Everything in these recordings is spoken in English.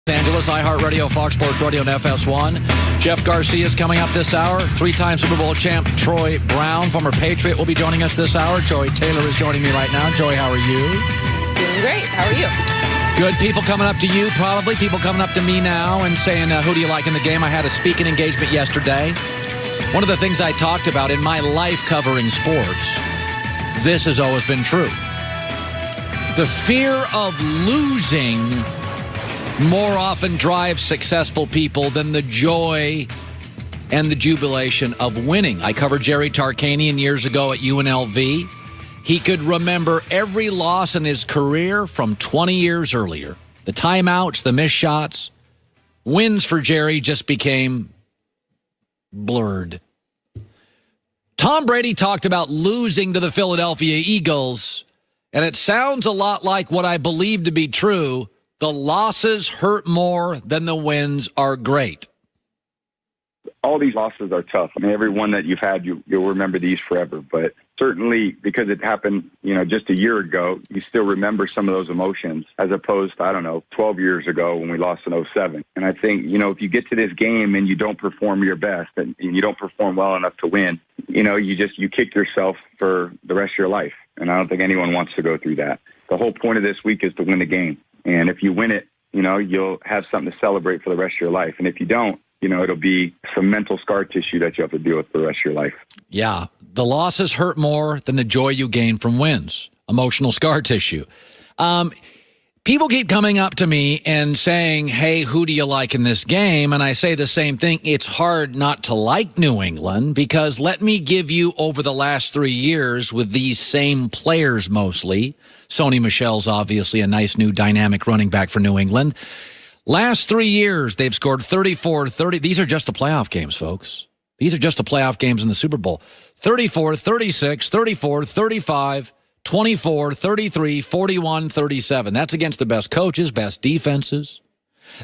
Angeles, iHeartRadio, Fox Sports Radio, and FS1. Jeff Garcia is coming up this hour. Three-time Super Bowl champ Troy Brown, former Patriot, will be joining us this hour. Joey Taylor is joining me right now. Joey, how are you? Doing great. How are you? Good. People coming up to you, probably. People coming up to me now and saying, who do you like in the game? I had a speaking engagement yesterday. One of the things I talked about in my life covering sports, this has always been true. The fear of losing more often drives successful people than the joy and the jubilation of winning. I covered Jerry Tarkanian years ago at UNLV. He could remember every loss in his career from 20 years earlier. The timeouts, the missed shots. Wins for Jerry just became blurred. Tom Brady talked about losing to the Philadelphia Eagles, and it sounds a lot like what I believe to be true. The losses hurt more than the wins are great. All these losses are tough. I mean, every one that you've had, you'll remember these forever. But certainly because it happened, just a year ago, you still remember some of those emotions as opposed to, 12 years ago when we lost in 2007. And I think, if you get to this game and you don't perform your best and you don't perform well enough to win, you kick yourself for the rest of your life. And I don't think anyone wants to go through that. The whole point of this week is to win the game. And if you win it, you'll have something to celebrate for the rest of your life. And if you don't, it'll be some mental scar tissue that you have to deal with for the rest of your life. Yeah. The losses hurt more than the joy you gain from wins. Emotional scar tissue. People keep coming up to me and saying, hey, who do you like in this game? And I say the same thing. It's hard not to like New England because let me give you over the last 3 years with these same players mostly. Sony Michel's obviously a nice new dynamic running back for New England. Last 3 years, they've scored 34, 30. These are just the playoff games, folks. These are just the playoff games in the Super Bowl. 34, 36, 34, 35, 24, 33, 41, 37. That's against the best coaches, best defenses.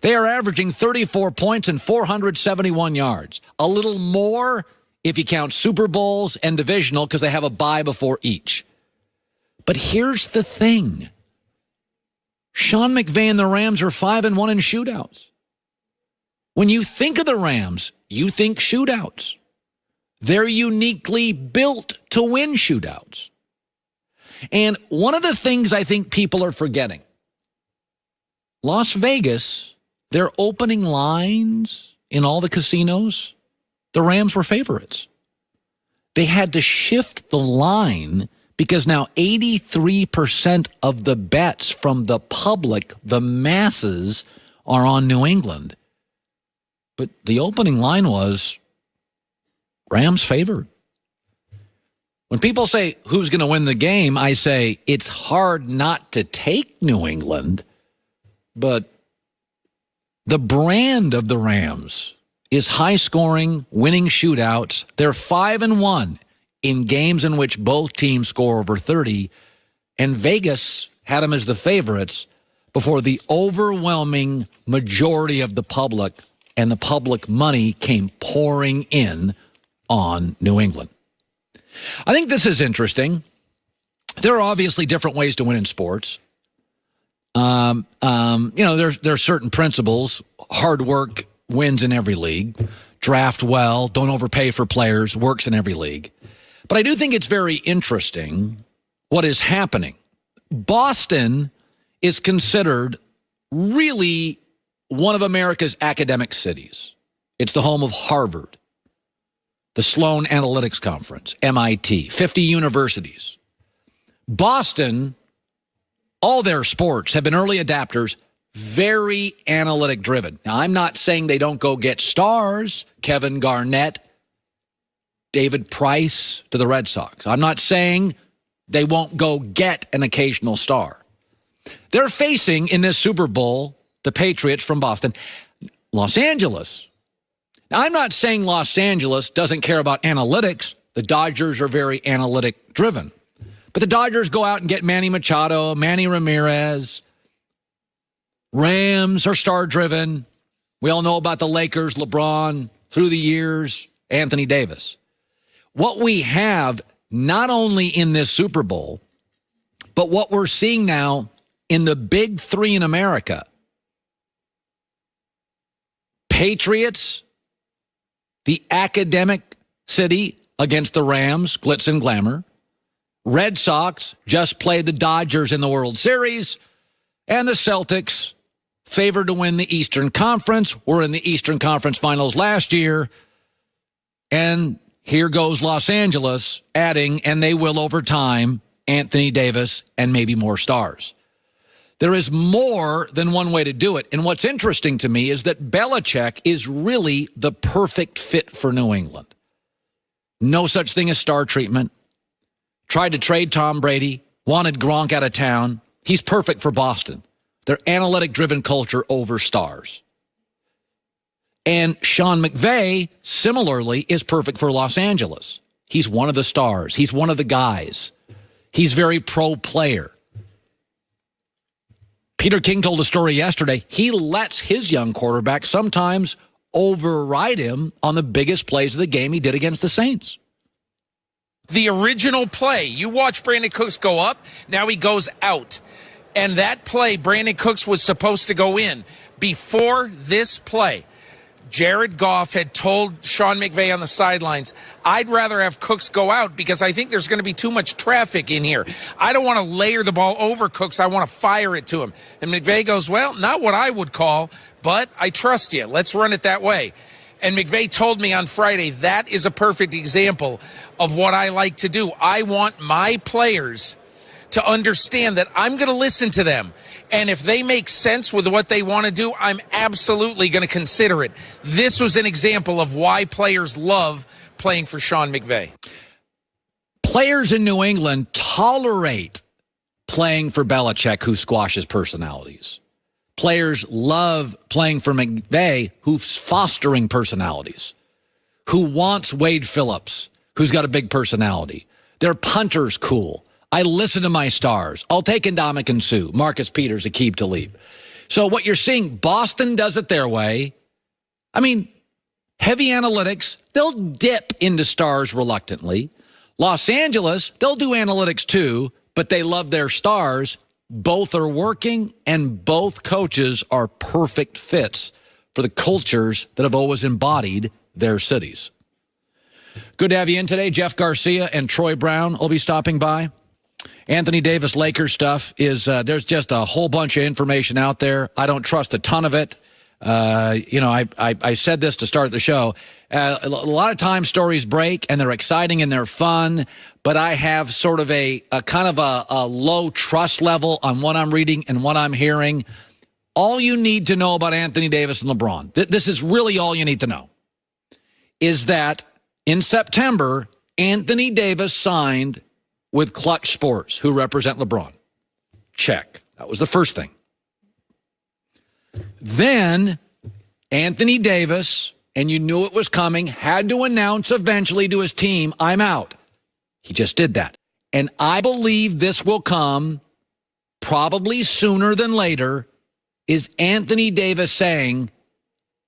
They are averaging 34 points and 471 yards. A little more if you count Super Bowls and divisional because they have a bye before each. But here's the thing. Sean McVay and the Rams are 5-1 in shootouts. When you think of the Rams, you think shootouts. They're uniquely built to win shootouts. And one of the things I think people are forgetting, Las Vegas, their opening lines in all the casinos, the Rams were favorites. They had to shift the line because now 83% of the bets from the public, the masses, are on New England. But the opening line was Rams favored. When people say, who's going to win the game, I say it's hard not to take New England, but the brand of the Rams is high-scoring, winning shootouts. They're 5-1 in games in which both teams score over 30, and Vegas had them as the favorites before the overwhelming majority of the public and the public money came pouring in on New England. I think this is interesting. There are obviously different ways to win in sports. There are certain principles. Hard work wins in every league. Draft well, don't overpay for players, works in every league. But I do think it's very interesting what is happening. Boston is considered really one of America's academic cities. It's the home of Harvard, the Sloan Analytics Conference, MIT, 50 universities. Boston, all their sports have been early adapters, very analytic driven. Now, I'm not saying they don't go get stars, Kevin Garnett, David Price to the Red Sox. I'm not saying they won't go get an occasional star. They're facing in this Super Bowl the Patriots from Boston, Los Angeles. Now, I'm not saying Los Angeles doesn't care about analytics. The Dodgers are very analytic driven. But the Dodgers go out and get Manny Machado, Manny Ramirez. Rams are star-driven. We all know about the Lakers, LeBron, through the years, Anthony Davis. What we have, not only in this Super Bowl, but what we're seeing now in the big three in America, Patriots, the academic city against the Rams, glitz and glamour. Red Sox just played the Dodgers in the World Series. And the Celtics, favored to win the Eastern Conference, were in the Eastern Conference Finals last year. And here goes Los Angeles adding, and they will over time, Anthony Davis and maybe more stars. There is more than one way to do it. And what's interesting to me is that Belichick is really the perfect fit for New England. No such thing as star treatment. Tried to trade Tom Brady, wanted Gronk out of town. He's perfect for Boston. Their analytic-driven culture over stars. And Sean McVay, similarly, is perfect for Los Angeles. He's one of the stars. He's one of the guys. He's very pro-player. Peter King told a story yesterday. He lets his young quarterback sometimes override him on the biggest plays of the game he did against the Saints. The original play, you watch Brandon Cooks go up, now he goes out. And that play, Brandon Cooks was supposed to go in. Before this play, Jared Goff had told Sean McVay on the sidelines, I'd rather have Cooks go out because I think there's going to be too much traffic in here. I don't want to layer the ball over Cooks. I want to fire it to him. And McVay goes, well, not what I would call, but I trust you. Let's run it that way. And McVay told me on Friday, that is a perfect example of what I like to do. I want my players to understand that I'm going to listen to them. And if they make sense with what they want to do, I'm absolutely going to consider it. This was an example of why players love playing for Sean McVay. Players in New England tolerate playing for Belichick, who squashes personalities. Players love playing for McVay, who's fostering personalities, who wants Wade Phillips, who's got a big personality. Their punter's cool. I listen to my stars. I'll take Ndamukong Suh, Marcus Peters, Aqib Talib. So what you're seeing, Boston does it their way. I mean, heavy analytics, they'll dip into stars reluctantly. Los Angeles, they'll do analytics too, but they love their stars. Both are working, and both coaches are perfect fits for the cultures that have always embodied their cities. Good to have you in today. Jeff Garcia and Troy Brown will be stopping by. Anthony Davis Lakers stuff is, there's just a whole bunch of information out there. I don't trust a ton of it. I said this to start the show. A lot of times stories break and they're exciting and they're fun, but I have sort of a kind of a low trust level on what I'm reading and what I'm hearing. All you need to know about Anthony Davis and LeBron, this is really all you need to know, is that in September, Anthony Davis signed with Clutch Sports, who represent LeBron. Check. That was the first thing. Then Anthony Davis, and you knew it was coming, had to announce eventually to his team, I'm out. He just did that. And I believe this will come probably sooner than later, is Anthony Davis saying,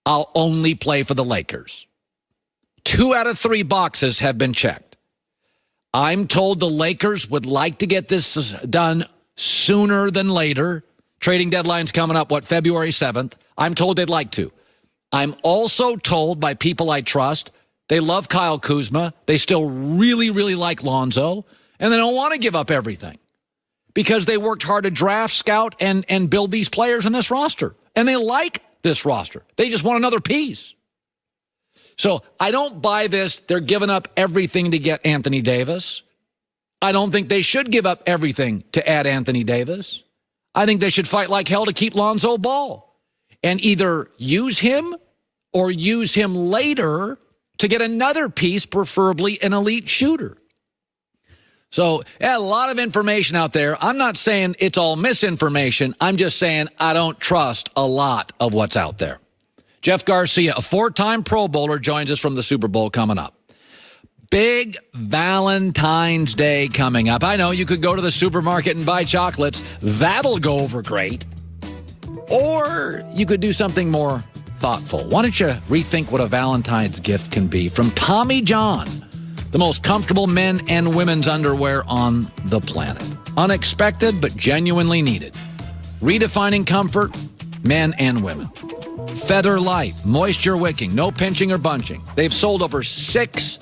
I'll only play for the Lakers. 2 out of 3 boxes have been checked. I'm told the Lakers would like to get this done sooner than later. Trading deadline's coming up, February 7th. I'm told they'd like to. I'm also told by people I trust, they love Kyle Kuzma. They still really, really like Lonzo. And they don't want to give up everything because they worked hard to draft, scout, and build these players in this roster. And they like this roster. They just want another piece. So I don't buy this. They're giving up everything to get Anthony Davis. I don't think they should give up everything to add Anthony Davis. I think they should fight like hell to keep Lonzo Ball and either use him or use him later to get another piece, preferably an elite shooter. So a lot of information out there. I'm not saying it's all misinformation. I'm just saying I don't trust a lot of what's out there. Jeff Garcia, a 4-time Pro Bowler, joins us from the Super Bowl coming up. Big Valentine's Day coming up. I know you could go to the supermarket and buy chocolates. That'll go over great. Or you could do something more thoughtful. Why don't you rethink what a Valentine's gift can be from Tommy John, the most comfortable men and women's underwear on the planet. Unexpected, but genuinely needed. Redefining comfort, men and women. Feather Light, moisture wicking, no pinching or bunching. They've sold over 6